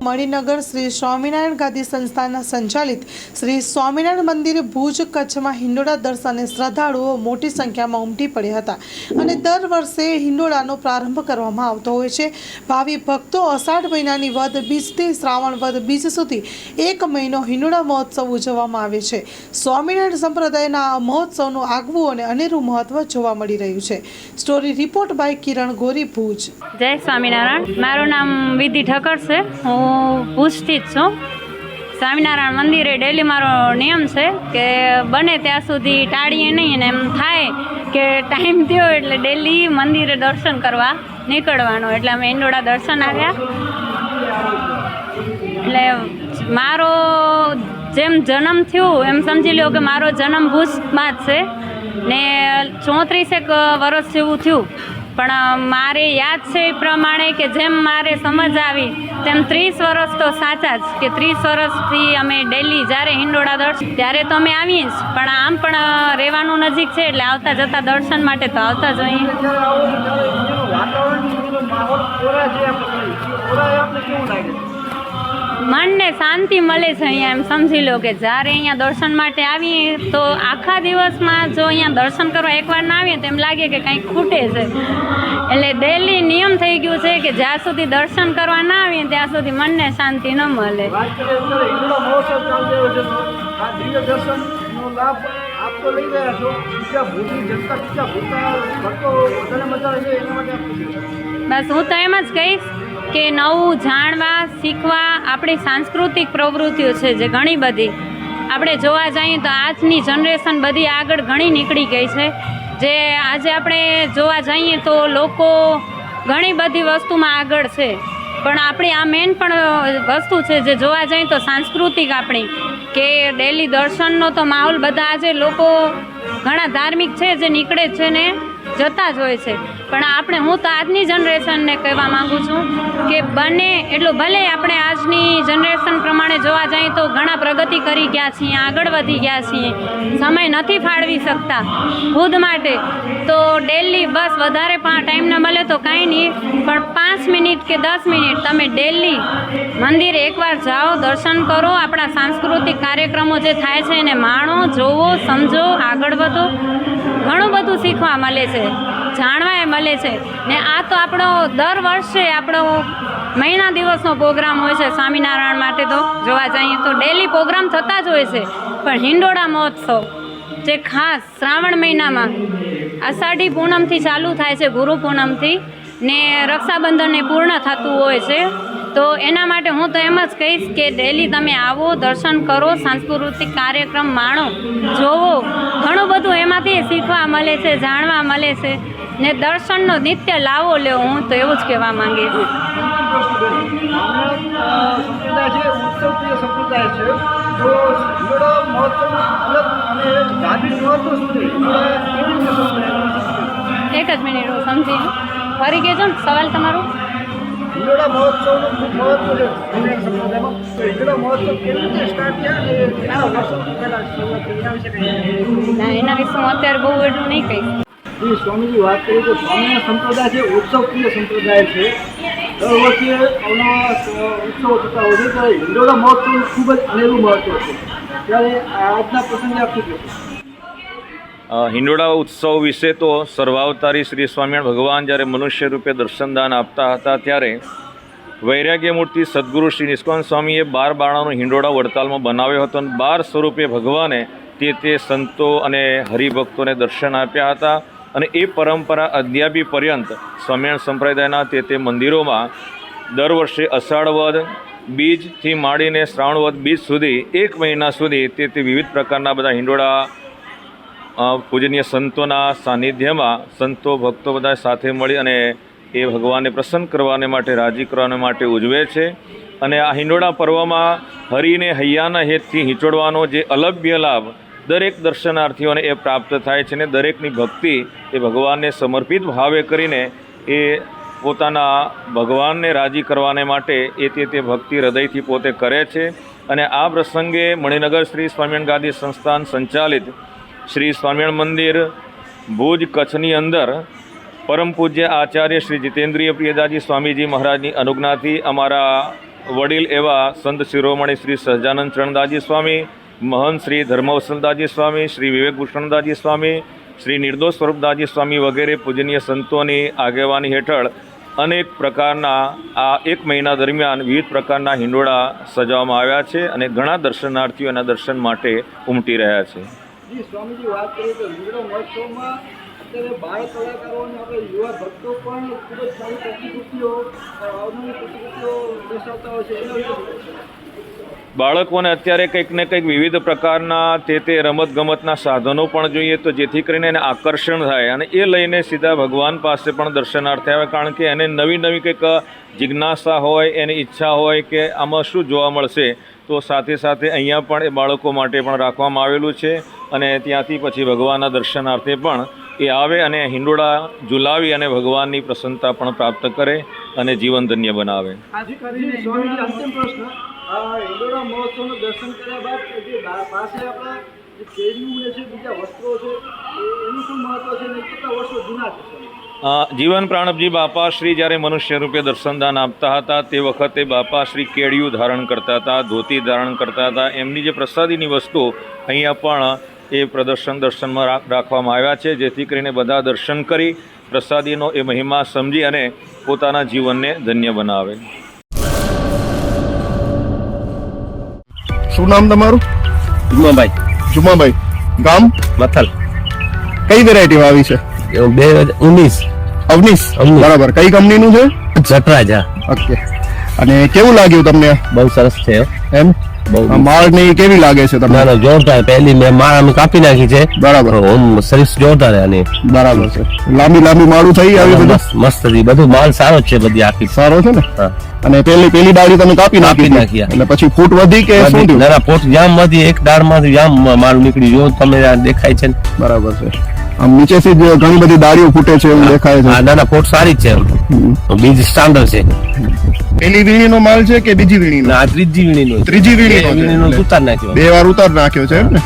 મણિનગર શ્રી સ્વામિનારાયણ ગાદી સંસ્થાના સંચાલિત શ્રી સ્વામિનારાયણ મંદિર ભુજ કચ્છમાં હિંડોળા દર્શને શ્રદ્ધાળુઓ મોટી સંખ્યામાં ઉમટી પડ્યા હતા અને દર વર્ષે હિંડોળાનો પ્રારંભ કરવામાં આવતો હોય છે। ભાવિ ભક્તો અષાઢ મહિનાની વદ બીજથી શ્રાવણ વદ બીજ સુધી એક મહિનો હિંડોળા મહોત્સવ ઉજવવામાં આવે છે। સ્વામિનારાયણ સંપ્રદાયના આ મહોત્સવનું આગવું અને અનેરું મહત્વ જોવા મળી રહ્યું છે। સ્ટોરી રિપોર્ટ બાય કિરણ ગોરી, ભુજ। જય સ્વામિનારાયણ। મારું નામ વિધિ ઠક્કર છે। હું ભુજથી જ છું। સ્વામિનારાયણ મંદિરે ડેલી મારો નિયમ છે કે બને ત્યાં સુધી ટાળીએ નહીં, અને એમ થાય કે ટાઈમ થયો એટલે ડેલી મંદિરે દર્શન કરવા નીકળવાનો। એટલે અમે હિંડોળા દર્શન આવ્યા। એટલે મારો જેમ જન્મ થયું એમ સમજી લો કે મારો જન્મ ભુજમાં જ છે ને 34 વર્ષ જેવું થયું, પણ મારે યાદ છે એ પ્રમાણે કે જેમ મારે સમજ આવી તેમ 30 વર્ષ તો સાચા જ, કે 30 વર્ષથી અમે ડેલી જ્યારે હિંડોળા દર્શન ત્યારે તો અમે આવીએ જ, પણ આમ પણ રહેવાનું નજીક છે એટલે આવતા જતા દર્શન માટે તો આવતા જ હોઈએ। મનને શાંતિ મળે છે અહીંયા, એમ સમજી લો કે જ્યારે અહીંયા દર્શન માટે આવીએ તો આખા દિવસમાં જો અહીંયા દર્શન કરવા એકવાર ના આવીએ તો એમ લાગે કે કંઈક ખૂટે છે। એટલે ડેલી નિયમ થઈ ગયું છે કે જ્યાં સુધી દર્શન કરવા ના આવીએ ત્યાં સુધી મનને શાંતિ ન મળે। બસ હું તો એમ જ કહીશ કે નવું જાણવા, શીખવા, આપણી સાંસ્કૃતિક પ્રવૃત્તિઓ છે જે ઘણી બધી આપણે જોવા જઈએ તો આજની જનરેશન બધી આગળ ઘણી નીકળી ગઈ છે। જે આજે આપણે જોવા જઈએ તો લોકો ઘણી બધી વસ્તુમાં આગળ છે, પણ આપણી આ મેન પણ વસ્તુ છે જે જોવા જઈએ તો સાંસ્કૃતિક આપણી કે ડેલી દર્શનનો તો માહોલ બધા આજે લોકો ઘણા ધાર્મિક છે જે નીકળે છે ને જતા જ હોય છે, પણ હું તો આજની જનરેશનને કહેવા માગું છું કે બને એટલું, ભલે આપણે આજની જનરેશન પ્રમાણે જોવા જઈએ તો ઘણા પ્રગતિ કરી ગયા છીએ, આગળ વધી ગયા છીએ, સમય નથી ફાળવી શકતા ખુદ માટે, તો ડેલી બસ વધારે ટાઈમ ન મળે તો કાંઈ નહીં, પણ 5 મિનિટ કે 10 મિનિટ તમે ડેલી મંદિરે એકવાર જાઓ, દર્શન કરો, આપણા સાંસ્કૃતિક કાર્યક્રમો જે થાય છે એને માણો, જોવો, સમજો, આગળ વધો। ઘણું બધું શીખવા મળે છે, જાણવા મળે છે ને આ તો આપણો દર વર્ષે આપણો મહિના દિવસનો પ્રોગ્રામ હોય છે સ્વામિનારાયણ માટે। તો જોવા જઈએ તો ડેલી પ્રોગ્રામ થતા જ હોય છે, પણ હિંડોળા મહોત્સવ જે ખાસ શ્રાવણ મહિનામાં અષાઢી પૂનમથી ચાલુ થાય છે, ગુરુ પૂનમથી ને રક્ષાબંધનને પૂર્ણ થતું હોય છે, તો એના માટે હું તો એમ જ કહીશ કે ડેલી તમે આવો, દર્શન કરો, સાંસ્કૃતિક કાર્યક્રમ માણો, જોવો, ઘણું બધું એમાંથી શીખવા મળે છે, જાણવા મળે છે ને દર્શનનો નિત્ય લાવો લેવો, હું તો એવું જ કહેવા માંગીશ। એક જ મિનિટ હું સમજી ફરી કહેજો ને સવાલ તમારો। હિંડોળા મહોત્સવનું ખૂબ મહત્વ છે સ્વામિનારાયણ સંપ્રદાયમાં, તો હિંડોળા મહોત્સવ કેવી રીતે સ્ટાર્ટ થયા અને કેટલા વર્ષોથી પહેલાં શરૂઆત થઈ, એના વિશે કંઈ? ના, એના વિશે હું અત્યારે બહુ એટલું નહીં કહીશ। સ્વામીજી વાત કરીએ તો સ્વામિનારાયણ સંપ્રદાય છે ઉત્સવપ્રિય સંપ્રદાય છે। દર વર્ષે અવનવા ઉત્સવો થતા હોય છે, ત્યારે હિંડોળા મહોત્સવનું ખૂબ જ અનેરું મહત્વ છે, ત્યારે આજના પ્રસંગે આપ શું કહેશો? હિંડોળા ઉત્સવ વિશે તો સર્વાવતારી શ્રી સ્વામિનારાયણ ભગવાન જ્યારે મનુષ્ય રૂપે દર્શનદાન આપતા હતા ત્યારે વૈરાગ્ય મૂર્તિ સદગુરુ શ્રી નિષ્કાંત સ્વામીએ 12 બારણાનો હિંડોળા વડતાલમાં બનાવ્યો હતો અને 12 સ્વરૂપે ભગવાને તે સંતો અને હરિભક્તોને દર્શન આપ્યા હતા, અને એ પરંપરા અદ્યાપી પર્યંત સ્વામિનારાયણ સંપ્રદાયના તે મંદિરોમાં દર વર્ષે અષાઢ વદ બીજથી માંડીને શ્રાવણ વદ બીજ સુધી 1 મહિના સુધી તે વિવિધ પ્રકારના બધા હિંડોળા પૂજનીય સંતોના સાનિધ્યમાં સંતો ભક્તો બધા સાથે મળી અને એ ભગવાનને પ્રસન્ન કરવાને માટે, રાજી કરવાને માટે ઉજવે છે। અને આ હિંડોળા પર્વમાં હરિને હૈયાના હેતથી હિંચોળવાનો જે અલભ્ય લાભ દરેક દર્શનાર્થીઓને એ પ્રાપ્ત થાય છે, ને દરેકની ભક્તિ એ ભગવાનને સમર્પિત ભાવે કરીને એ પોતાના ભગવાનને રાજી કરવાને માટે તે ભક્તિ હૃદયથી પોતે કરે છે। અને આ પ્રસંગે મણિનગર શ્રી સ્વામિનારાયણ ગાદી સંસ્થાન સંચાલિત શ્રી સ્વામિનારાયણ મંદિર ભુજ કચ્છની અંદર પરમ પૂજ્ય આચાર્ય શ્રી જીતેન્દ્રિય પ્રિયદાસજી સ્વામીજી મહારાજની અનુજ્ઞાથી અમારા વડીલ એવા સંત શિરોમણી શ્રી સહજાનંદ ચરણદાસજી સ્વામી, મહંત શ્રી ધર્મવસંતદાસજી સ્વામી, શ્રી વિવેકભૂષણદાસજી સ્વામી, શ્રી નિર્દોષ સ્વરૂપદાસજી સ્વામી વગેરે પૂજનીય સંતોની આગેવાની હેઠળ અનેક પ્રકારના આ 1 મહિના દરમિયાન વિવિધ પ્રકારના હિંડોળા સજાવવામાં આવ્યા છે અને ઘણા દર્શનાર્થીઓ એના દર્શન માટે ઉમટી રહ્યા છે. જી સ્વામીજી, વાત કરીએ તો હિંડોળા મહોત્સવમાં અત્યારે બાળ કલાકારો અને આપણે યુવા ભક્તો પણ ખૂબ જ સારી પ્રતિકૃતિઓ અવનવી પ્રતિકૃતિઓ દર્શાવતા હોય છે. એના વિશે બાળકોને અત્યારે કંઈક ને કંઈક વિવિધ પ્રકારના તે રમતગમતના સાધનો પણ જોઈએ તો જેથી કરીને એને આકર્ષણ થાય અને એ લઈને સીધા ભગવાન પાસે પણ દર્શનાર્થે આવે, કારણ કે એને નવી નવી કંઈક જિજ્ઞાસા હોય, એની ઈચ્છા હોય કે આમાં શું જોવા મળશે, તો સાથે સાથે અહીંયા પણ એ બાળકો માટે પણ રાખવામાં આવેલું છે અને ત્યાંથી પછી ભગવાનના દર્શનાર્થે પણ એ આવે અને હિંડોળા ઝુલાવી અને ભગવાનની પ્રસન્નતા પણ પ્રાપ્ત કરે અને જીવન ધન્ય બનાવે. સ્વામીજી, અંતિમ પ્રશ્ન, હિંડોળા મહોત્સવનું દર્શન કર્યા બાદ જે પાસે આપણા જે કેરીઓ છે, બીજા વસ્ત્રો છે, એનું શું મહત્વ છે અને કેટલા વર્ષો જૂના છે? જીવન પ્રાણપજી બાપાશ્રી જ્યારે મનુષ્ય રૂપે દર્શનદાન આપતા હતા તે વખતે બાપાશ્રી કેડિયું ધારણ કરતા હતા, ધોતી ધારણ કરતા હતા. એમની જે પ્રસાદીની વસ્તુ અહીંયા પણ એ દર્શનમાં રાખવામાં આવ્યા છે, જેથી કરીને બધા દર્શન કરી પ્રસાદીનો એ મહિમા સમજી અને પોતાના જીવનને ધન્ય બનાવે. શું નામ તમારું? જુમાભાઈ. જુમાભાઈ. ગામ? મથલ. કઈ વેરાયટી આવી છે? 2019. અવનીશ. બરાબર. કઈ કંપનીનું છે? જટરાજા. ઓકે. અને કેવું લાગ્યું તમને? બહુ સરસ છે એમ? માળ ને કેવી લાગે છે તમને? ના, જોરદાર. પહેલી મેં માળ અમે કાપી નાખી છે. બરાબર. સર્વિસ જોરદાર આની. બરાબર છે. લાંબી માળું થઈ આવી બધું? મસ્ત હતી. બધું માલ સારો છે, બધી આખી સારો છે ને? હા. અને પેલી ડાળી તમે કાપી નાખી એટલે પછી ફૂટ વધી કે શું થયું? ના, પોટ જામ માંથી એક દાળ માંથી જામ માલ નીકળી જો તમે દેખાય છે. બરાબર છે. આમ નીચેથી જ ઘણી બધી ડાળીઓ ફૂટે છે એવું દેખાય છે. ના, પોટ સારી જ છે. બીજ સ્ટાન્ડર્ડ છે. પેલી વીણીનો માલ છે કે બીજી વીણીનો? ના, ત્રીજી વીણીનો. ત્રીજી વીણીનો ઉતાર નાખ્યો. 2 વાર ઉતાર નાખ્યો છે એમ ને?